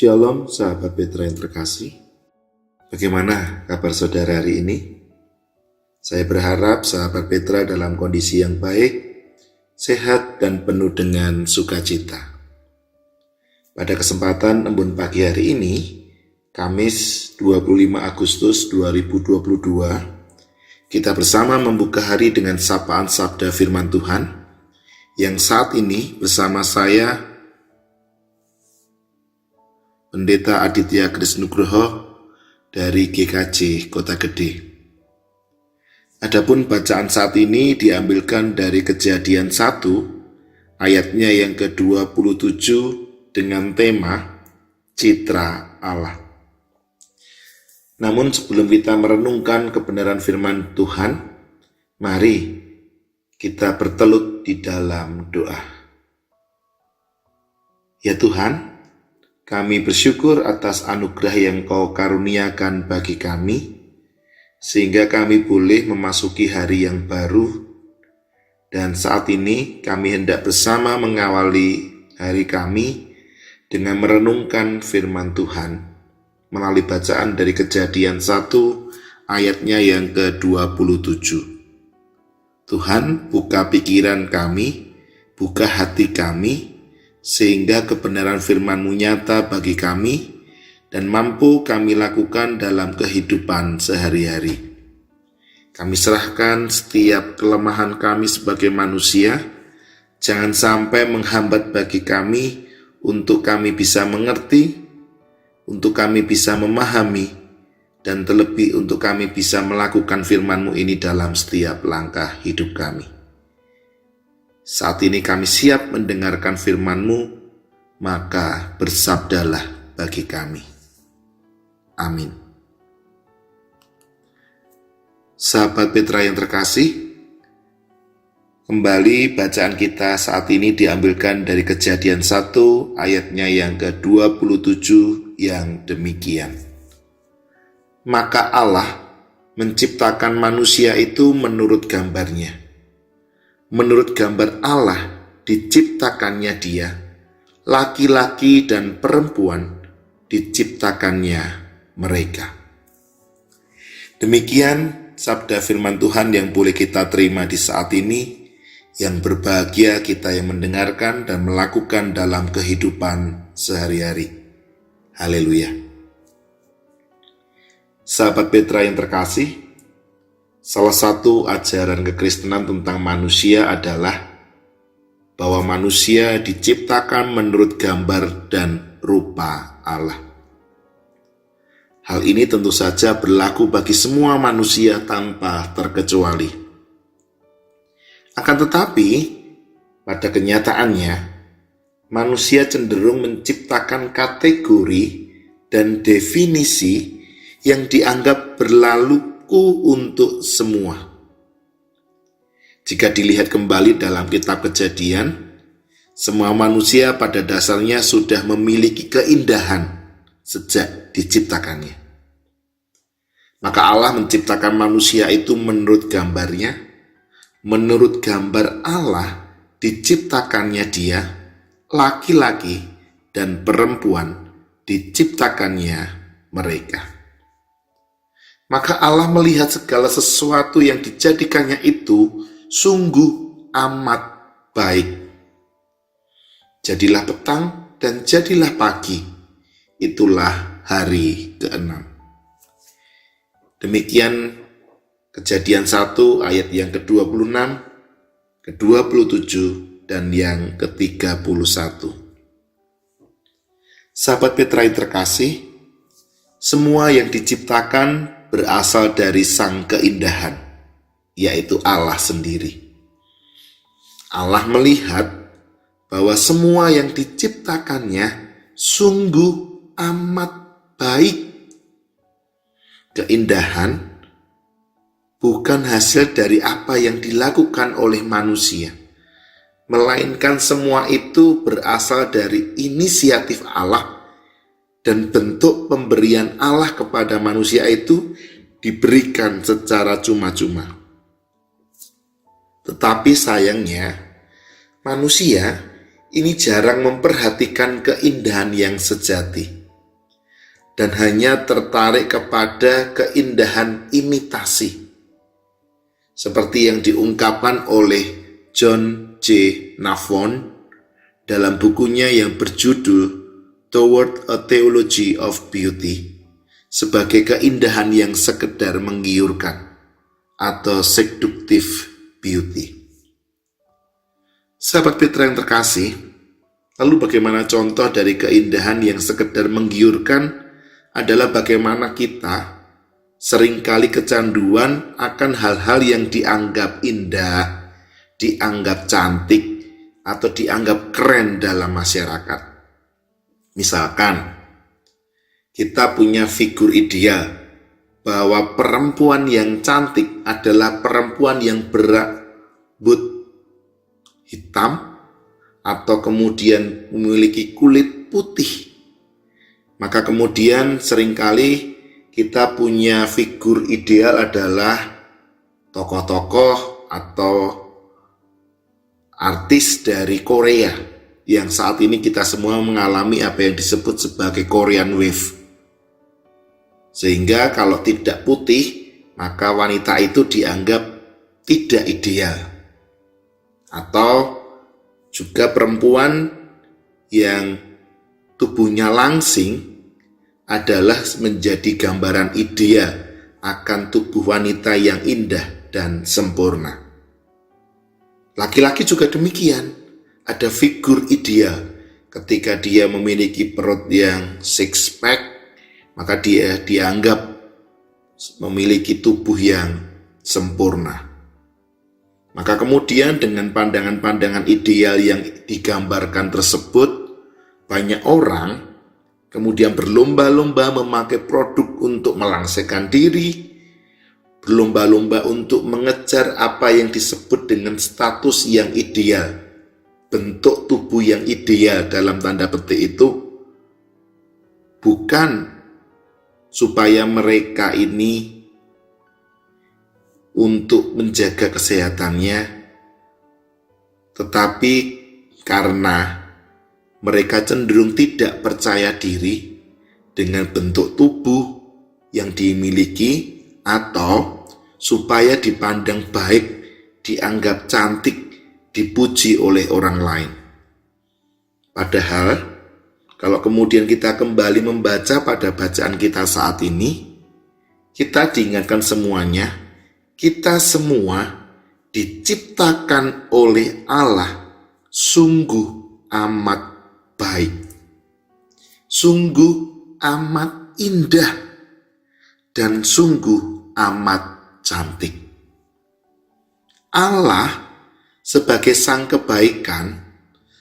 Shalom sahabat Petra yang terkasih. Bagaimana kabar saudara hari ini? Saya berharap sahabat Petra dalam kondisi yang baik, sehat dan penuh dengan sukacita. Pada kesempatan embun pagi hari ini, Kamis 25 Agustus 2022, kita bersama membuka hari dengan sapaan sabda firman Tuhan yang saat ini bersama saya Pendeta Aditya Krisnugroho dari GKJ Kota Gede. Adapun bacaan saat ini diambilkan dari Kejadian 1 ayatnya yang ke-27 dengan tema Citra Allah. Namun sebelum kita merenungkan kebenaran firman Tuhan, mari kita bertelut di dalam doa. Ya Tuhan, kami bersyukur atas anugerah yang Kau karuniakan bagi kami, sehingga kami boleh memasuki hari yang baru, dan saat ini kami hendak bersama mengawali hari kami dengan merenungkan firman Tuhan, melalui bacaan dari Kejadian 1 ayatnya yang ke-27. Tuhan, buka pikiran kami, buka hati kami, sehingga kebenaran firman-Mu nyata bagi kami dan mampu kami lakukan dalam kehidupan sehari-hari. Kami serahkan setiap kelemahan kami sebagai manusia, jangan sampai menghambat bagi kami untuk kami bisa mengerti, untuk kami bisa memahami, dan terlebih untuk kami bisa melakukan firman-Mu ini dalam setiap langkah hidup kami. Saat ini kami siap mendengarkan firman-Mu, maka bersabdalah bagi kami. Amin. Sahabat Petra yang terkasih, kembali bacaan kita saat ini diambilkan dari Kejadian 1 ayatnya yang ke-27 yang demikian. Maka Allah menciptakan manusia itu menurut gambarnya. Menurut gambar Allah diciptakannya dia, laki-laki dan perempuan diciptakannya mereka. Demikian sabda firman Tuhan yang boleh kita terima di saat ini, yang berbahagia kita yang mendengarkan dan melakukan dalam kehidupan sehari-hari. Haleluya. Sahabat Petra yang terkasih, salah satu ajaran kekristenan tentang manusia adalah bahwa manusia diciptakan menurut gambar dan rupa Allah. Hal ini tentu saja berlaku bagi semua manusia tanpa terkecuali. Akan tetapi, pada kenyataannya, manusia cenderung menciptakan kategori dan definisi yang dianggap berlalu untuk semua. Jika dilihat kembali dalam kitab Kejadian, semua manusia pada dasarnya sudah memiliki keindahan sejak diciptakannya. Maka Allah menciptakan manusia itu menurut gambarnya, menurut gambar Allah diciptakannya dia, laki-laki dan perempuan diciptakannya mereka. Maka Allah melihat segala sesuatu yang dijadikannya itu sungguh amat baik. Jadilah petang dan jadilah pagi, itulah hari ke-6. Demikian Kejadian 1 ayat yang ke-26, ke-27, dan yang ke-31. Sahabat Petra yang terkasih, semua yang diciptakan berasal dari sang keindahan, yaitu Allah sendiri. Allah melihat bahwa semua yang diciptakannya sungguh amat baik. Keindahan bukan hasil dari apa yang dilakukan oleh manusia, melainkan semua itu berasal dari inisiatif Allah. Dan bentuk pemberian Allah kepada manusia itu diberikan secara cuma-cuma. Tetapi sayangnya, manusia ini jarang memperhatikan keindahan yang sejati. dan hanya tertarik kepada keindahan imitasi. Seperti yang diungkapkan oleh John J. Navon dalam bukunya yang berjudul Toward a Theology of Beauty, sebagai keindahan yang sekedar menggiurkan atau seductive beauty. Sahabat Petra yang terkasih, lalu bagaimana contoh dari keindahan yang sekedar menggiurkan adalah bagaimana kita seringkali kecanduan akan hal-hal yang dianggap indah, dianggap cantik, atau dianggap keren dalam masyarakat. Misalkan, kita punya figur ideal bahwa perempuan yang cantik adalah perempuan yang berambut hitam atau kemudian memiliki kulit putih. Maka kemudian seringkali kita punya figur ideal adalah tokoh-tokoh atau artis dari Korea yang saat ini kita semua mengalami apa yang disebut sebagai Korean Wave. Sehingga kalau tidak putih, maka wanita itu dianggap tidak ideal. Atau juga perempuan yang tubuhnya langsing adalah menjadi gambaran ideal akan tubuh wanita yang indah dan sempurna. Laki-laki juga demikian, ada figur ideal. Ketika dia memiliki perut yang six pack, maka dia dianggap memiliki tubuh yang sempurna. Maka kemudian dengan pandangan-pandangan ideal yang digambarkan tersebut, banyak orang kemudian berlomba-lomba memakai produk untuk melangsingkan diri, berlomba-lomba untuk mengejar apa yang disebut dengan status yang ideal, bentuk tubuh yang ideal dalam tanda petik itu, bukan supaya mereka ini untuk menjaga kesehatannya, tetapi karena mereka cenderung tidak percaya diri dengan bentuk tubuh yang dimiliki, atau supaya dipandang baik, dianggap cantik, dipuji oleh orang lain. Padahal kalau kemudian kita kembali membaca pada bacaan kita saat ini, kita diingatkan semuanya, kita semua diciptakan oleh Allah sungguh amat baik, sungguh amat indah, dan sungguh amat cantik. Allah sebagai sang kebaikan,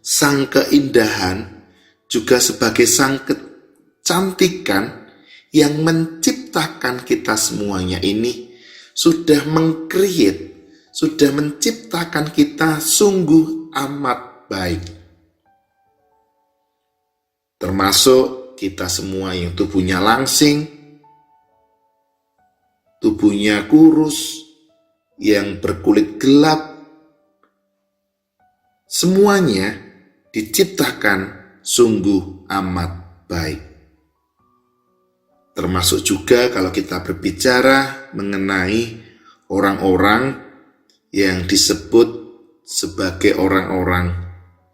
sang keindahan, juga sebagai sang kecantikan yang menciptakan kita semuanya ini, sudah meng-create, sudah menciptakan kita sungguh amat baik. Termasuk kita semua yang tubuhnya langsing, tubuhnya kurus, yang berkulit gelap, semuanya diciptakan sungguh amat baik. Termasuk juga kalau kita berbicara mengenai orang-orang yang disebut sebagai orang-orang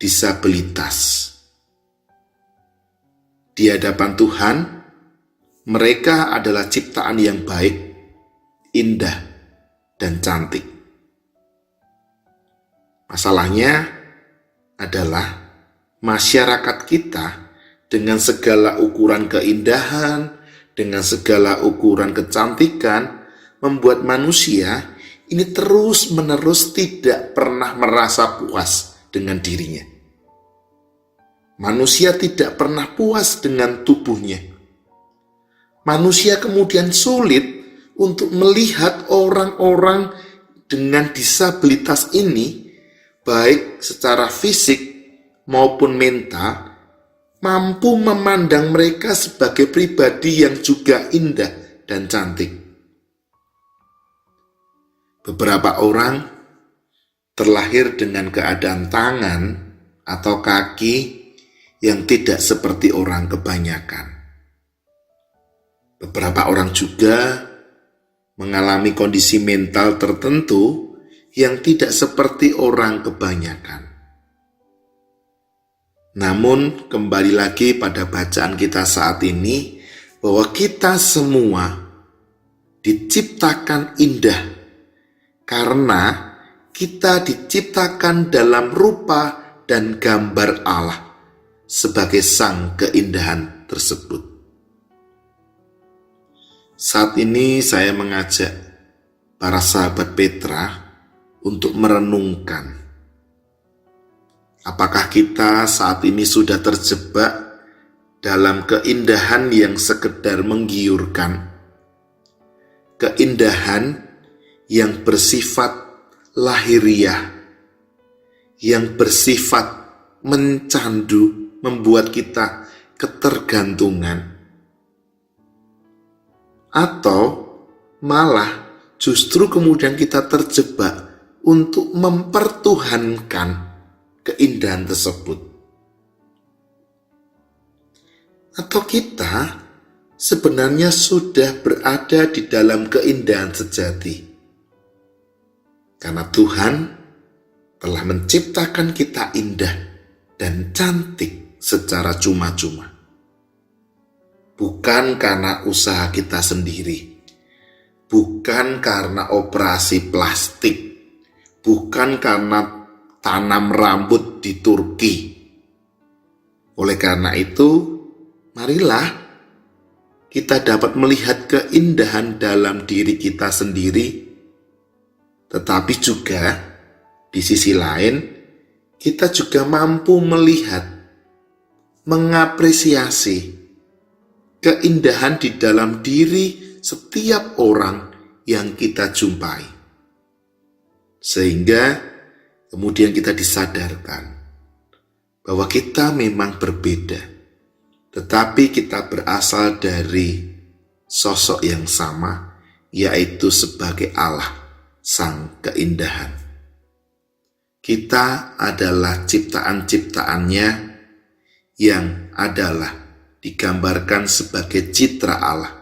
disabilitas. Di hadapan Tuhan, mereka adalah ciptaan yang baik, indah, dan cantik. Masalahnya adalah masyarakat kita dengan segala ukuran keindahan, dengan segala ukuran kecantikan, membuat manusia ini terus-menerus tidak pernah merasa puas dengan dirinya. Manusia tidak pernah puas dengan tubuhnya. Manusia kemudian sulit untuk melihat orang-orang dengan disabilitas ini, baik secara fisik maupun mental, mampu memandang mereka sebagai pribadi yang juga indah dan cantik. Beberapa orang terlahir dengan keadaan tangan atau kaki yang tidak seperti orang kebanyakan. Beberapa orang juga mengalami kondisi mental tertentu yang tidak seperti orang kebanyakan. Namun, kembali lagi pada bacaan kita saat ini, bahwa kita semua diciptakan indah karena kita diciptakan dalam rupa dan gambar Allah sebagai sang keindahan tersebut. Saat ini saya mengajak para sahabat Petra untuk merenungkan, apakah kita saat ini sudah terjebak dalam keindahan yang sekedar menggiurkan, keindahan yang bersifat lahiriah, yang bersifat mencandu, membuat kita ketergantungan, atau malah justru kemudian kita terjebak untuk mempertuhankan keindahan tersebut. Atau kita sebenarnya sudah berada di dalam keindahan sejati. Karena Tuhan telah menciptakan kita indah dan cantik secara cuma-cuma. Bukan karena usaha kita sendiri. Bukan karena operasi plastik. Bukan karena tanam rambut di Turki. Oleh karena itu, marilah kita dapat melihat keindahan dalam diri kita sendiri, tetapi juga di sisi lain kita juga mampu melihat, mengapresiasi keindahan di dalam diri setiap orang yang kita jumpai. Sehingga kemudian kita disadarkan bahwa kita memang berbeda, tetapi kita berasal dari sosok yang sama, yaitu sebagai Allah, sang keindahan. Kita adalah ciptaan-ciptaannya yang adalah digambarkan sebagai citra Allah,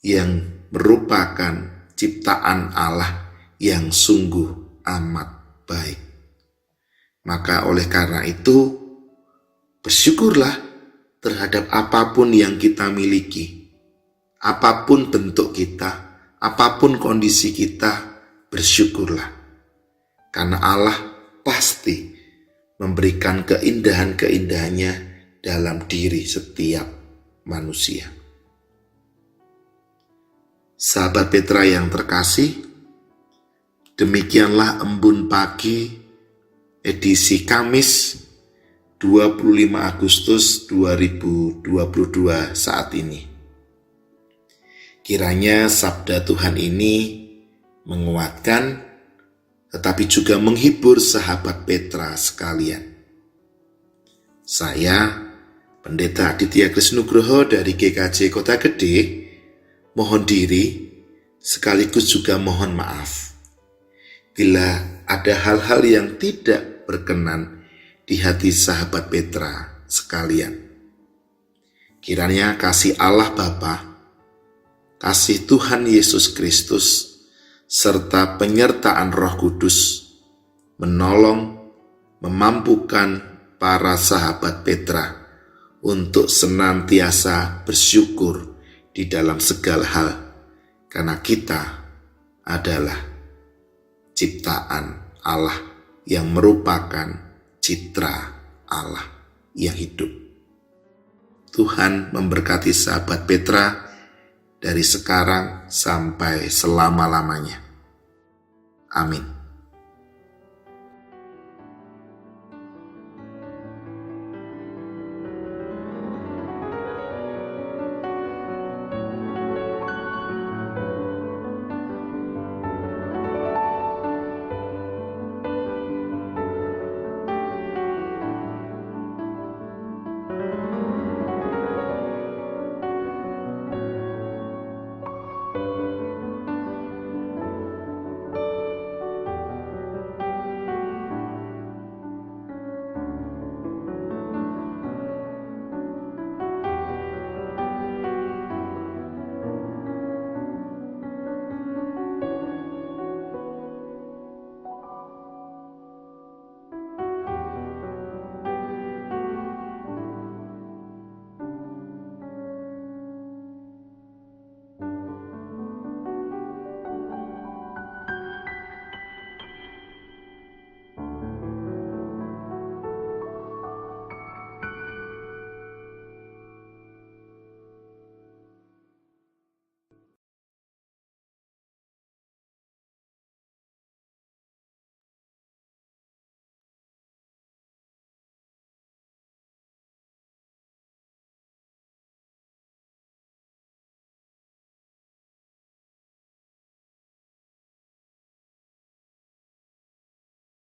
yang merupakan ciptaan Allah yang sungguh amat baik. Maka oleh karena itu, bersyukurlah terhadap apapun yang kita miliki, apapun bentuk kita, apapun kondisi kita, bersyukurlah. Karena Allah pasti memberikan keindahan-keindahannya dalam diri setiap manusia. Sahabat Petra yang terkasih, demikianlah Embun Pagi edisi Kamis 25 Agustus 2022 saat ini. Kiranya sabda Tuhan ini menguatkan, tetapi juga menghibur sahabat Petra sekalian. Saya, Pendeta Aditya Krisnugroho dari GKJ Kota Gede, mohon diri sekaligus juga mohon maaf bila ada hal-hal yang tidak berkenan di hati sahabat Petra sekalian. Kiranya kasih Allah Bapa, kasih Tuhan Yesus Kristus, serta penyertaan Roh Kudus menolong, memampukan para sahabat Petra untuk senantiasa bersyukur di dalam segala hal, karena kita adalah ciptaan Allah yang merupakan citra Allah yang hidup. Tuhan memberkati sahabat Petra dari sekarang sampai selama-lamanya. Amin.